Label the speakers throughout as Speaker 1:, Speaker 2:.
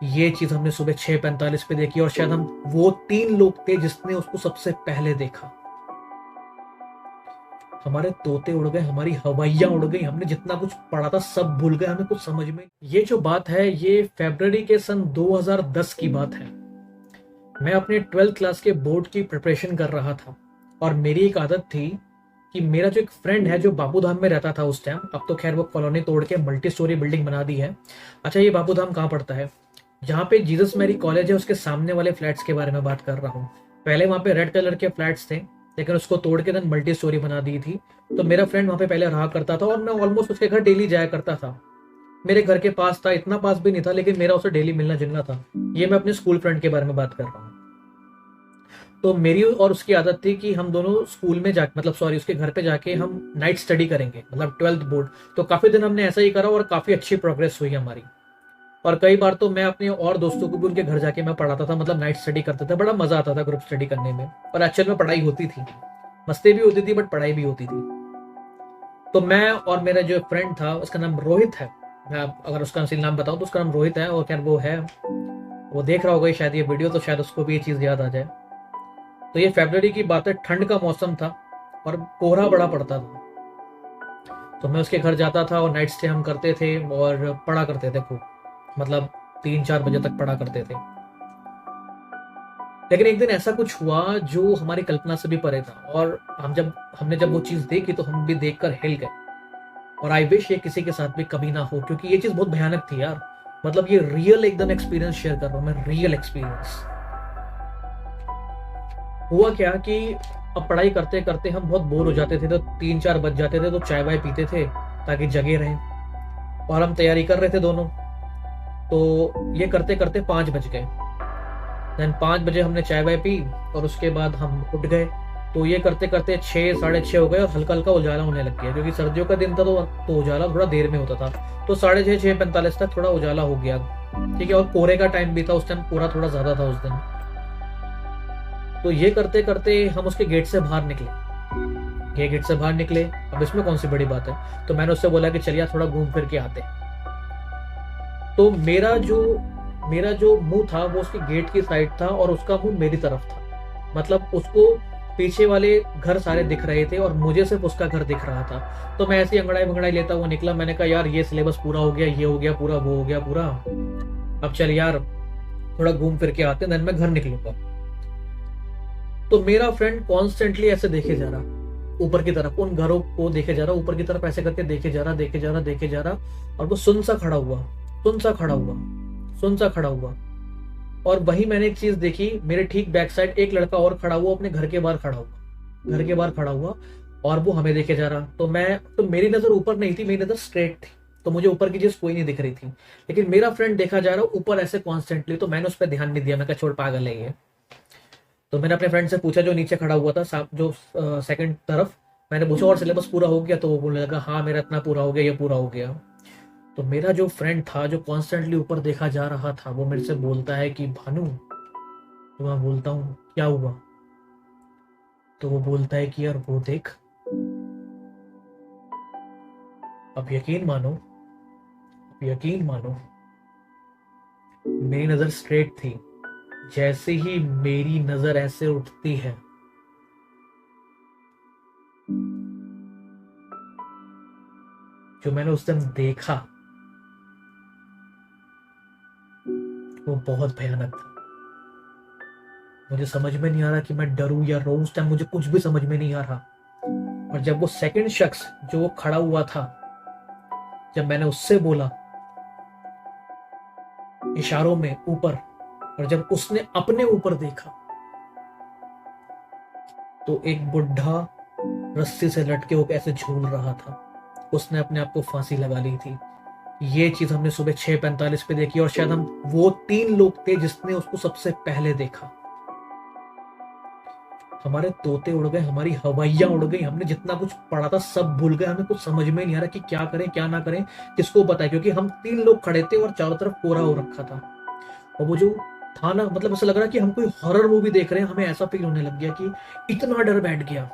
Speaker 1: ये चीज हमने सुबह 6:45 पे देखी और शायद हम वो 3 लोग थे जिसने उसको सबसे पहले देखा। हमारे तोते उड़ गए, हमारी हवाइयां उड़ गई, हमने जितना कुछ पढ़ा था सब भूल गए, हमें कुछ समझ में। ये जो बात है ये फरवरी के सन 2010 की बात है। मैं अपने 12th क्लास के बोर्ड की प्रिपरेशन कर रहा था और मेरी एक आदत थी कि मेरा जो एक फ्रेंड है जो बापूधाम में रहता था उस टाइम, अब तो खैर वो कॉलोनी तोड़ के मल्टी स्टोरी बिल्डिंग बना दी है। अच्छा, ये बापूधाम कहाँ पड़ता है? जहाँ पे जीसस मैरी कॉलेज है उसके सामने वाले फ्लैट्स के बारे में बात कर रहा हूँ। पहले वहाँ पे रेड कलर के फ्लैट्स थे लेकिन उसको तोड़ के देन मल्टी स्टोरी बना दी थी। तो मेरा फ्रेंड वहाँ पे पहले रहा करता था और मैं ऑलमोस्ट उसके घर डेली जाया करता था। मेरे घर के पास था, इतना पास भी नहीं था लेकिन मेरा उसे डेली मिलना जुलना था। ये मैं अपने स्कूल फ्रेंड के बारे में बात कर रहा हूँ। तो मेरी और उसकी आदत थी कि हम दोनों स्कूल में जा मतलब सॉरी उसके घर पे जाके हम नाइट स्टडी करेंगे, मतलब 12th बोर्ड। तो काफी दिन हमने ऐसा ही करा और काफी अच्छी प्रोग्रेस हुई हमारी। और कई बार तो मैं अपने और दोस्तों को भी उनके घर जाके मैं पढ़ाता था, मतलब नाइट स्टडी करते थे। बड़ा मजा आता था ग्रुप स्टडी करने में और एक्चुअल में पढ़ाई होती थी, मस्ती भी होती थी बट पढ़ाई भी होती थी। तो मैं और मेरा जो फ्रेंड था उसका नाम रोहित है। मैं अगर उसका असली नाम बताऊं तो उसका नाम रोहित है और खैर वो है, वो देख रहा होगा शायद ये वीडियो, तो शायद उसको भी ये चीज याद आ जाए। तो ये फरवरी की बात है, ठंड का मौसम था और कोहरा बड़ा पड़ता था। तो मैं उसके घर जाता था और नाइट स्टे हम करते थे और पढ़ा करते थे खूब, मतलब 3-4 बजे तक पढ़ा करते थे। लेकिन एक दिन ऐसा कुछ हुआ जो हमारी कल्पना से भी परे था और हमने जब वो चीज देखी तो हम भी देखकर हिल गए। और आई विश ये किसी के साथ भी कभी ना हो, क्योंकि ये चीज बहुत भयानक थी यार। मतलब ये रियल एकदम एक्सपीरियंस शेयर कर रहा हूं मैं, रियल एक्सपीरियंस। हुआ क्या कि अब पढ़ाई करते करते हम बहुत बोर हो जाते थे, तो 3-4 बज जाते थे, तो चाय वाय पीते थे ताकि जगे रहें। और हम तैयारी कर रहे थे दोनों, तो ये करते करते 5 बज गए। देन 5 बजे हमने चाय वाय पी और उसके बाद हम उठ गए। तो ये करते करते 6, 6:30 हो गए और हल्का हल्का उजाला होने लग गया, क्योंकि सर्दियों का दिन था तो उजाला थोड़ा देर में होता था। तो 6:30, 6:45 तक थोड़ा उजाला हो गया। ठीक है, और कोहरे का टाइम भी था उस टाइम, कोहरा थोड़ा ज्यादा था उस दिन। तो ये करते करते हम उसके गेट से बाहर निकले। ये गेट से बाहर निकले, अब इसमें कौन सी बड़ी बात है। तो मैंने उससे बोला कि चलिए थोड़ा घूम फिर के आते। तो मेरा जो मुंह था वो उसके गेट की साइड था और उसका मुंह मेरी तरफ था। मतलब उसको पीछे वाले घर सारे दिख रहे थे और मुझे सिर्फ उसका घर दिख रहा था। तो मैं ऐसी अंगड़ाई बंगड़ाई लेता हुआ निकला। मैंने कहा यार ये सिलेबस पूरा हो गया, ये हो गया पूरा, वो हो गया पूरा, अब चल यार थोड़ा घूम फिर के आते हैं, देन मैं घर निकलूंगा। तो मेरा फ्रेंड कॉन्स्टेंटली ऐसे देखे जा रहा ऊपर की तरफ, उन घरों को देखे जा रहा, ऊपर की तरफ ऐसे करके देखे जा रहा, देखे जा रहा, देखे जा रहा। और वो सुन सा खड़ा हुआ, सुन सा खड़ा हुआ, सुन सा खड़ा हुआ। और वही मैंने एक चीज देखी, मेरे ठीक बैक साइड एक लड़का और खड़ा हुआ, अपने घर के बाहर खड़ा हुआ, घर के बाहर खड़ा हुआ। और वो हमें देखे जा रहा। तो मेरी नजर ऊपर नहीं थी, मेरी नजर स्ट्रेट थी। तो मुझे ऊपर की चीज कोई नहीं दिख रही थी, लेकिन मेरा फ्रेंड देखा जा रहा ऊपर ऐसे कॉन्स्टेंटली। तो मैंने उस पर ध्यान नहीं दिया, मैं कहा छोड़ पागल है ये। तो मैंने अपने फ्रेंड से पूछा जो नीचे खड़ा हुआ था, जो सेकंड तरफ, मैंने पूछा और सिलेबस पूरा हो गया? तो वो बोलने लगा हाँ मेरा इतना पूरा हो गया, ये पूरा हो गया। तो मेरा जो फ्रेंड था जो कॉन्स्टेंटली ऊपर देखा जा रहा था, वो मेरे से बोलता है कि भानु। तो मैं बोलता हूँ क्या हुआ? तो वो बोलता है कि यार वो देख। अब यकीन मानो, अब यकीन मानो, मेरी नजर स्ट्रेट थी। जैसे ही मेरी नजर ऐसे उठती है, जो मैंने उस दिन देखा वो बहुत भयानक था। मुझे समझ में नहीं आ रहा कि मैं डरूं या रोऊं, उस टाइम मुझे कुछ भी समझ में नहीं आ रहा। और जब वो सेकंड शख्स जो वो खड़ा हुआ था, जब मैंने उससे बोला इशारों में ऊपर, और जब उसने अपने ऊपर देखा, तो एक बुढ़ा रस्सी से लटके होकर ऐसे झूल रहा था। उसने अपने आप को फांसी लगा ली थी। ये चीज हमने सुबह 6:45 पे देखी और शायद हम वो 3 लोग थे जिसने उसको सबसे पहले देखा। हमारे तोते उड़ गए, हमारी हवाइयां उड़ गई, हमने जितना कुछ पढ़ा था सब भूल गए, हमें कुछ समझ में नहीं आ रहा कि क्या करें क्या ना करें, किसको बताएं, क्योंकि हम 3 लोग खड़े थे और चारों तरफ कोहरा हो रखा था। और वो जो था ना, मतलब ऐसा लग रहा कि हम कोई हॉरर मूवी देख रहे हैं। हमें ऐसा फील होने लग गया कि इतना डर बैठ गया।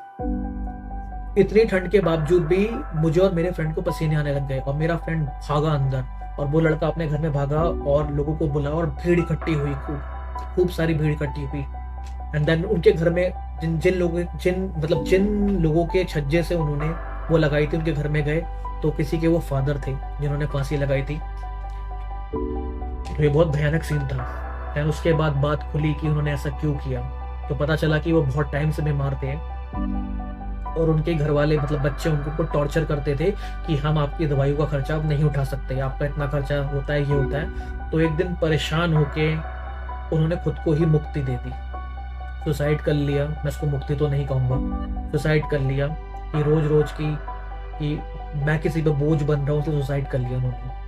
Speaker 1: इतनी ठंड के बावजूद भी मुझे और मेरे फ्रेंड को पसीने आने लग गए और मेरा फ्रेंड भागा अंदर और वो लड़का अपने घर में भागा और लोगों को बुलाया और भीड़ इकट्ठी हुई, खूब खूब सारी भीड़ इकट्ठी हुई। एंड देन उनके घर में जिन लोगों के छज्जे से उन्होंने वो लगाई थी, उनके घर में गए तो किसी के वो फादर थे जिन्होंने फांसी लगाई थी। तो ये बहुत भयानक सीन था। एंड उसके बाद बात खुली कि उन्होंने ऐसा क्यों किया, तो पता चला कि वो बहुत टाइम से बीमार थे और उनके घर वाले मतलब बच्चे उनको टॉर्चर करते थे कि हम आपकी दवाइयों का खर्चा अब नहीं उठा सकते, आपका इतना खर्चा होता है, ये होता है। तो एक दिन परेशान होके उन्होंने खुद को ही मुक्ति दे दी, सुसाइड कर लिया। मैं इसको मुक्ति तो नहीं कहूँगा, सुसाइड कर लिया कि रोज रोज की कि मैं किसी पे बोझ बन रहा हूँ, तो सुसाइड कर लिया उन्होंने।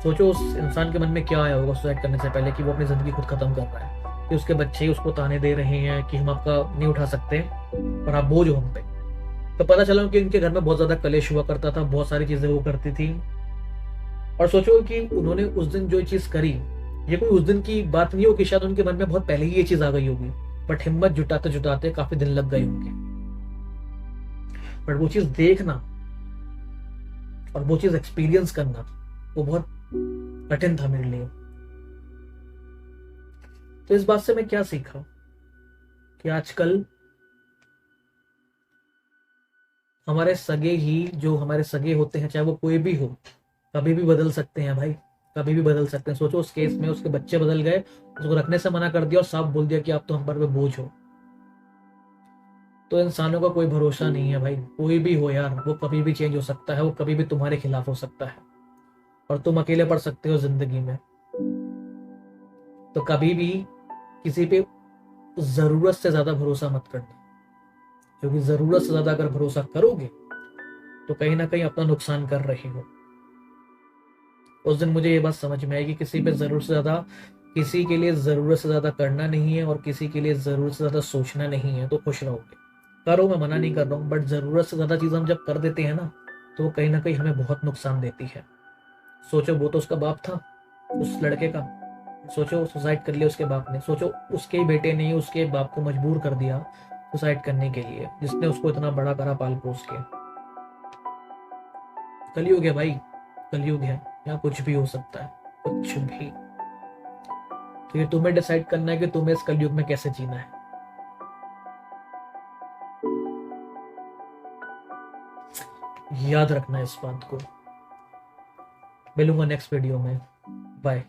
Speaker 1: सोचो उस इंसान के मन में क्या आया होगा सुसाइड करने से पहले, कि वो अपनी जिंदगी खुद खत्म कर रहा है, कि उसके बच्चे ही उसको ताने दे रहे हैं कि हम आपका नहीं उठा सकते और आप बोझ हो हम पे। तो पता चला कि उनके घर में बहुत ज्यादा कलेश हुआ करता था, बहुत सारी चीजें वो करती थी। और सोचो कि उन्होंने उस दिन जो चीज करी, ये कोई उस दिन की बात नहीं हो कि शायद उनके मन में बहुत पहले ही ये चीज आ गई होगी, बट हिम्मत जुटाते जुटाते काफी दिन लग गए होंगे। बट वो चीज देखना और वो चीज एक्सपीरियंस करना वो बहुत कठिन था मेरे लिए। तो इस बात से मैं क्या सीखा कि आजकल हमारे सगे ही, जो हमारे सगे होते हैं, चाहे वो कोई भी हो, कभी भी बदल सकते हैं भाई, कभी भी बदल सकते हैं। सोचो उस केस में उसके बच्चे बदल गए, उसको रखने से मना कर दिया और साफ बोल दिया कि आप तो हम पर पे बोझ हो। तो इंसानों का कोई भरोसा नहीं है भाई, कोई भी हो यार, वो कभी भी चेंज हो सकता है, वो कभी भी तुम्हारे खिलाफ हो सकता है और तुम अकेले पड़ सकते हो जिंदगी में। तो कभी भी किसी पे जरूरत से ज्यादा भरोसा मत करना, क्योंकि जरूरत से ज्यादा अगर भरोसा करोगे तो कहीं ना कहीं अपना नुकसान कर रहे हो। उस दिन मुझे ये बात समझ में आई कि किसी पे जरूरत से ज्यादा, किसी के लिए जरूरत से ज्यादा करना नहीं है और किसी के लिए जरूरत से ज्यादा सोचना नहीं है, तो खुश रहोगे। करो, मैं मना नहीं कर रहा हूँ, बट जरूरत से ज्यादा चीज हम जब कर देते हैं ना, तो वो कहीं ना कहीं हमें बहुत नुकसान देती है। सोचो वो तो उसका बाप था उस लड़के का, सोचो सुसाइड कर लिया उसके बाप ने, सोचो उसके ही बेटे ने उसके बाप को मजबूर कर दिया सुसाइड करने के लिए, जिसने उसको इतना बड़ा करा पाल पोस के। कलयुग है भाई, कलयुग है, यहाँ कुछ भी हो सकता है, कुछ भी। तो ये तुम्हें डिसाइड करना है कि तुम्हें इस कलयुग में कैसे जीना है। याद रखना इस बात को। मिलूंगा नेक्स्ट वीडियो में। बाय।